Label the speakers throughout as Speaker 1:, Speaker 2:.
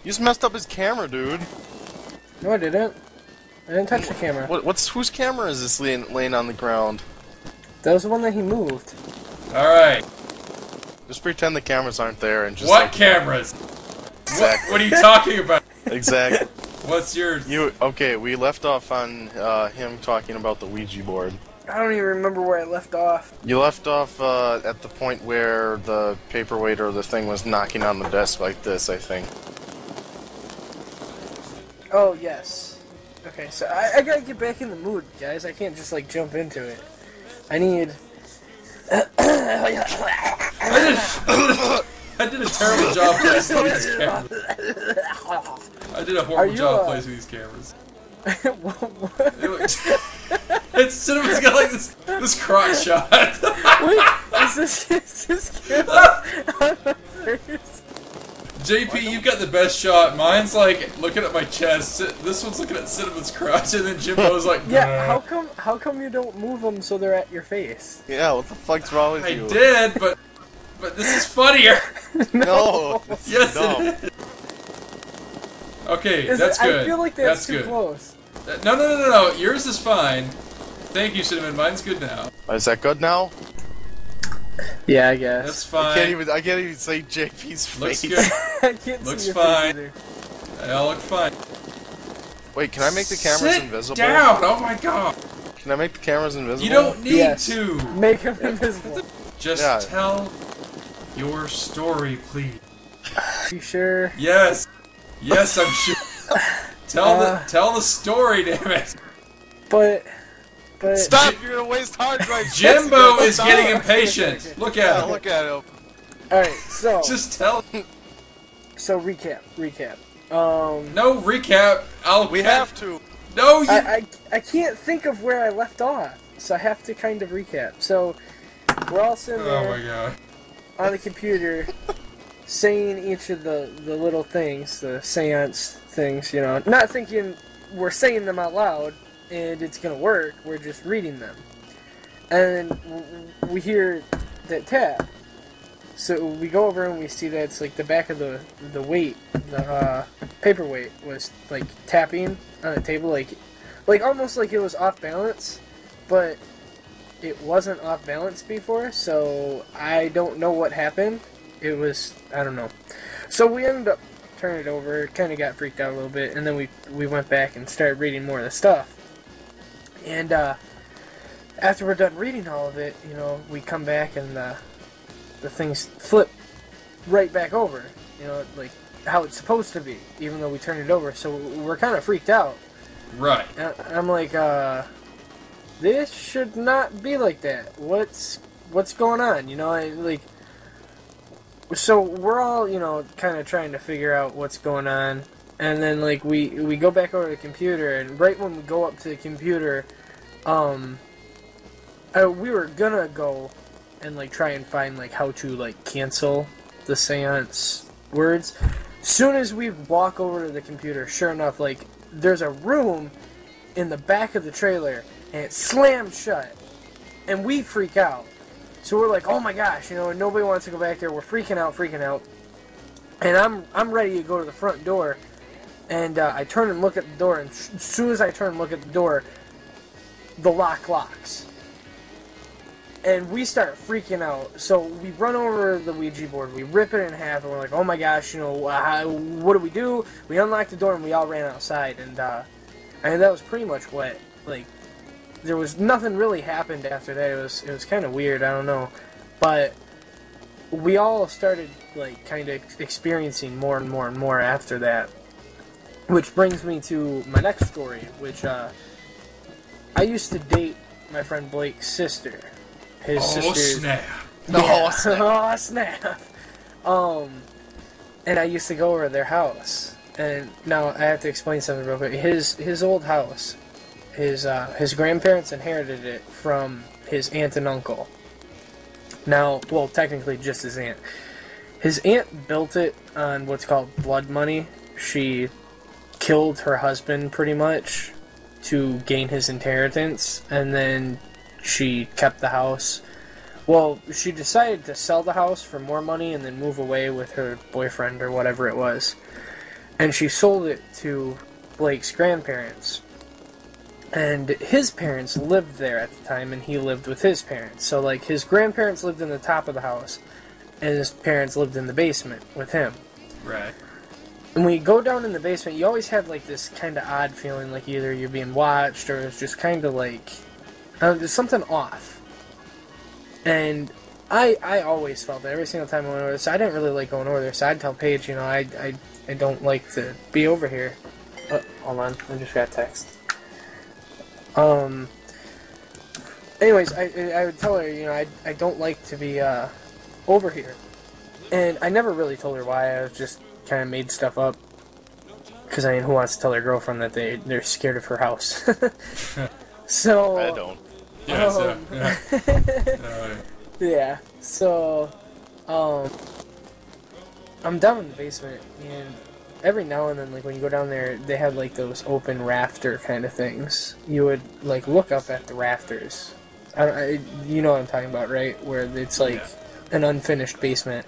Speaker 1: You just messed up his camera, dude.
Speaker 2: No, I didn't. I didn't touch the camera.
Speaker 1: Whose camera is this laying on the ground?
Speaker 2: That was the one that he moved.
Speaker 3: Alright.
Speaker 1: Just pretend the cameras aren't there and just
Speaker 3: What cameras?
Speaker 1: Exactly.
Speaker 3: What are you talking about?
Speaker 1: Exactly.
Speaker 3: What's yours?
Speaker 1: Okay, we left off on him talking about the Ouija board.
Speaker 2: I don't even remember where I left off.
Speaker 1: You left off at the point where the paperweight or the thing was knocking on the desk like this, I think.
Speaker 2: Oh, yes. Okay, so I gotta get back in the mood, guys. I can't just, like, jump into it. I need...
Speaker 3: I did a terrible job placing these cameras. I did a horrible job placing these cameras. It's Cinema's got like this crotch shot.
Speaker 2: Wait, is this camera on my face?
Speaker 3: JP, you got the best shot. Mine's like looking at my chest. This one's looking at Cinema's crotch, and then Jimbo's like,
Speaker 2: yeah. How come you don't move them so they're at your face?
Speaker 1: Yeah, what the fuck's wrong with you?
Speaker 3: I did, but this is funnier.
Speaker 1: No.
Speaker 3: Yes,
Speaker 1: no.
Speaker 3: it is. Okay, that's good.
Speaker 2: I feel like that's too close.
Speaker 3: No. Yours is fine. Thank you, Cinnamon. Mine's good now.
Speaker 1: Is that good now?
Speaker 2: Yeah, I guess.
Speaker 3: That's fine.
Speaker 1: I can't even say JP's face.
Speaker 3: Looks good.
Speaker 2: I can't
Speaker 3: Looks
Speaker 2: see your
Speaker 3: fine.
Speaker 2: face
Speaker 3: They all look fine.
Speaker 1: Wait, can I make the cameras invisible?
Speaker 3: Sit down! Oh my god!
Speaker 1: Can I make the cameras invisible?
Speaker 3: You don't need
Speaker 2: Yes.
Speaker 3: to!
Speaker 2: Make them invisible.
Speaker 3: Just tell your story, please.
Speaker 2: You sure?
Speaker 3: Yes! Yes, I'm sure. Tell the story, damn it!
Speaker 2: But...
Speaker 1: Stop! You're gonna waste hard drives.
Speaker 3: Jimbo is getting impatient. Look at him.
Speaker 1: Look at him.
Speaker 2: Alright, so...
Speaker 3: Just tell.
Speaker 2: So, recap.
Speaker 3: No recap.
Speaker 1: We have to.
Speaker 3: No, you...
Speaker 2: I can't think of where I left off, so I have to kind of recap. So, we're all sitting there
Speaker 3: Oh my god.
Speaker 2: on the computer saying each of the little things, the seance things, you know, not thinking we're saying them out loud and it's gonna work, we're just reading them. And we hear that tap. So we go over and we see that it's like the back of the weight, the paperweight was like tapping on the table, like almost like it was off balance, but it wasn't off balance before, so I don't know what happened. It was, I don't know. So we ended up turning it over, kind of got freaked out a little bit, and then we went back and started reading more of the stuff. And after we're done reading all of it, you know, we come back and the things flip right back over, you know, like how it's supposed to be, even though we turned it over. So we're kind of freaked out.
Speaker 3: Right.
Speaker 2: And I'm like, this should not be like that. What's going on? You know, so we're all, you know, kind of trying to figure out what's going on. And then, like, we go back over to the computer, and right when we go up to the computer, we were gonna go and, like, try and find, like, how to, like, cancel the seance words. Soon as we walk over to the computer, sure enough, like, there's a room in the back of the trailer, and it slams shut. And we freak out. So we're like, oh my gosh, you know, nobody wants to go back there. We're freaking out. And I'm ready to go to the front door. And I turn and look at the door, and as soon as I turn and look at the door, the lock locks. And we start freaking out. So we run over the Ouija board, we rip it in half, and we're like, oh my gosh, you know, what do we do? We unlocked the door, and we all ran outside. And that was pretty much what, like, there was nothing really happened after that. It was kind of weird, I don't know. But we all started, like, kind of experiencing more and more after that. Which brings me to my next story, which, I used to date my friend Blake's sister. His sister.
Speaker 3: Snap.
Speaker 2: Yeah. Oh, snap. And I used to go over to their house. And now I have to explain something real quick. His old house, his grandparents inherited it from his aunt and uncle. Now, well, technically just his aunt. His aunt built it on what's called blood money. She killed her husband, pretty much, to gain his inheritance, and then she kept the house. Well, she decided to sell the house for more money and then move away with her boyfriend or whatever it was. and she sold it to Blake's grandparents. And his parents lived there at the time, and he lived with his parents. So, like, his grandparents lived in the top of the house, and his parents lived in the basement with him.
Speaker 3: Right.
Speaker 2: And when you go down in the basement, you always have, like, this kind of odd feeling, like either you're being watched, or it's just kind of like, there's something off. And I always felt that every single time I went over there, so I didn't really like going over there, so I'd tell Paige, you know, I don't like to be over here. Oh, hold on, I just got a text. Anyways, I would tell her, you know, I don't like to be, over here. And I never really told her why. I was just kind of made stuff up. Because, I mean, who wants to tell their girlfriend that they're scared of her house? So...
Speaker 1: I don't.
Speaker 3: Yeah, yeah.
Speaker 2: Yeah, so, I'm down in the basement, and every now and then, like, when you go down there, they had, like, those open rafter kind of things. You would, like, look up at the rafters. You know what I'm talking about, right? Where it's, like, an unfinished basement.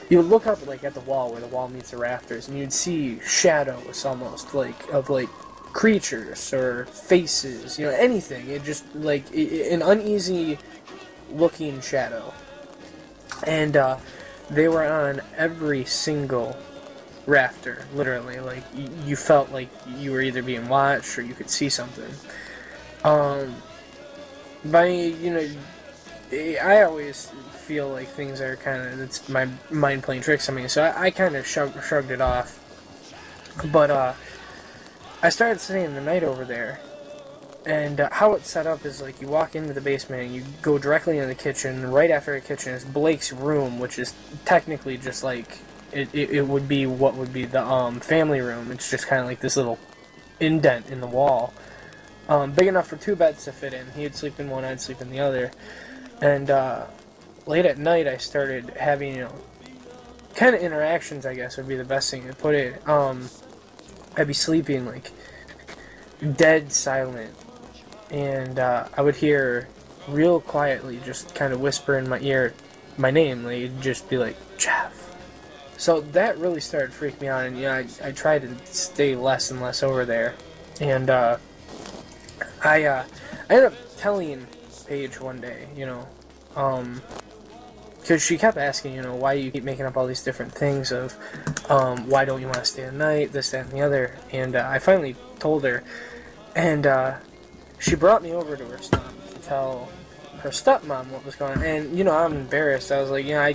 Speaker 2: You would look up, like, at the wall, where the wall meets the rafters, and you'd see shadows, almost, like, of, like, creatures, or faces, you know, anything. It just, like, an uneasy looking shadow. And, they were on every single rafter, literally. Like, you felt like you were either being watched or you could see something. You know, I always feel like things are kind of, it's my mind playing tricks on me, so I kind of shrugged it off. But, I started staying the night over there. And how it's set up is, like, you walk into the basement and you go directly into the kitchen. Right after the kitchen is Blake's room, which is technically just like it would be what would be the family room. It's just kind of like this little indent in the wall, big enough for 2 beds to fit in. He'd sleep in one, I'd sleep in the other. And late at night, I started having, you know, kind of interactions, I guess would be the best thing to put it. I'd be sleeping like dead silent. And I would hear real quietly, just kind of whisper in my ear my name. Like, it'd just be like, Jeff. So that really started freaking me out, and, you know, I tried to stay less and less over there. And I ended up telling Paige one day, you know, because she kept asking, you know, why you keep making up all these different things of, why don't you want to stay the night, this, that, and the other. And I finally told her, and she brought me over to her stop to tell her stepmom what was going on. And, you know, I'm embarrassed. I was like, you know, I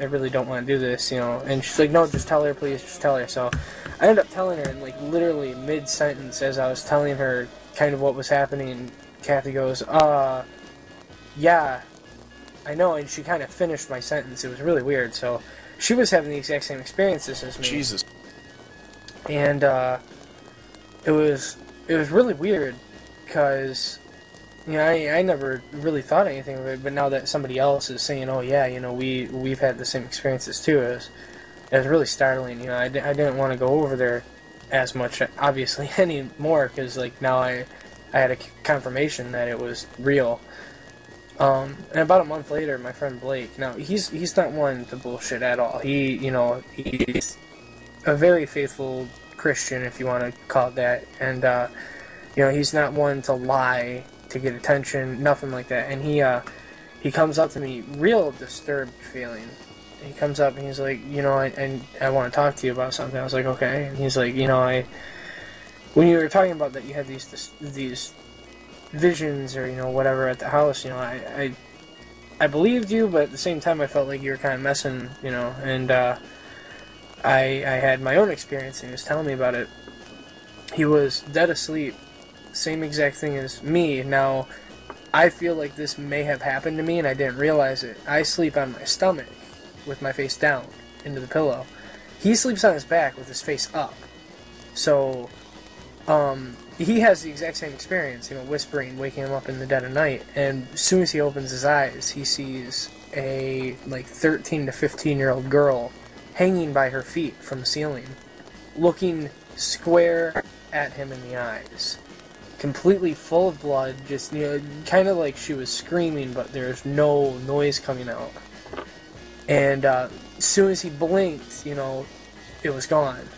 Speaker 2: really don't want to do this, you know. And she's like, no, just tell her, please, just tell her. So I ended up telling her, and, like, literally mid-sentence, as I was telling her kind of what was happening, Kathy goes, yeah, I know. And she kind of finished my sentence. It was really weird. So she was having the exact same experiences as me.
Speaker 1: Jesus.
Speaker 2: And it was really weird. Because, you know, I never really thought anything of it, but now that somebody else is saying, oh yeah, you know, we've had the same experiences too, it was really startling. You know, I didn't want to go over there as much, obviously, anymore, because, like, now I had a confirmation that it was real. And about a month later, my friend Blake, now, he's not one to bullshit at all. You know, he's a very faithful Christian, if you want to call it that, and, you know, he's not one to lie to get attention, nothing like that. And he comes up to me, real disturbed feeling. He comes up and he's like, you know, I want to talk to you about something. I was like, okay. And he's like, you know, when you were talking about that you had these visions or, you know, whatever at the house, you know, I believed you, but at the same time I felt like you were kind of messing, you know. And I had my own experience, and he was telling me about it. He was dead asleep. Same exact thing as me. Now, I feel like this may have happened to me and I didn't realize it. I sleep on my stomach with my face down into the pillow. He sleeps on his back with his face up. So, he has the exact same experience, you know, whispering, waking him up in the dead of night. And as soon as he opens his eyes, he sees a, like, 13 to 15-year-old girl hanging by her feet from the ceiling, looking square at him in the eyes. Completely full of blood, just, you know, kind of like she was screaming, but there's no noise coming out. And as soon as he blinked, you know, it was gone.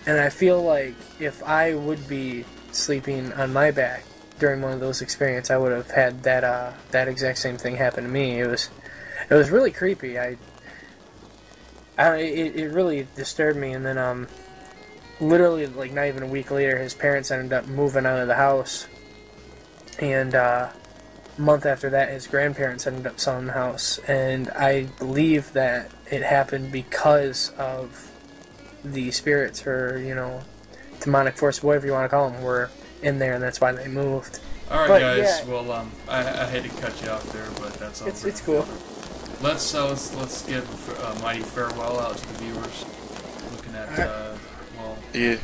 Speaker 2: And I feel like if I would be sleeping on my back during one of those experiences, I would have had that exact same thing happen to me. It was really creepy. It really disturbed me. And then literally like not even a week later, his parents ended up moving out of the house, and a month after that, his grandparents ended up selling the house. And I believe that it happened because of the spirits, or demonic force, whatever you want to call them, were in there, and that's why they moved.
Speaker 3: All right,
Speaker 2: But,
Speaker 3: guys.
Speaker 2: yeah.
Speaker 3: Well, I hate to cut you off there, but that's all.
Speaker 2: It's cool.
Speaker 3: Let's give a mighty farewell out to the viewers. Looking at
Speaker 1: Yeah.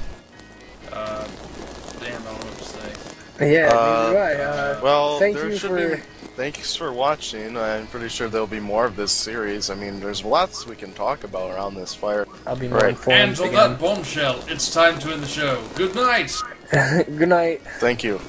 Speaker 3: damn, I don't know what to say.
Speaker 2: Yeah, neither do I.
Speaker 1: Well,
Speaker 2: thank
Speaker 1: there
Speaker 2: you
Speaker 1: should
Speaker 2: for.
Speaker 1: be. Thanks for watching. I'm pretty sure there'll be more of this series. I mean, there's lots we can talk about around this fire.
Speaker 2: I'll be more
Speaker 1: Right.
Speaker 2: informed
Speaker 3: And on
Speaker 2: again.
Speaker 3: that bombshell, it's time to end the show. Good night.
Speaker 2: Good night.
Speaker 1: Thank you.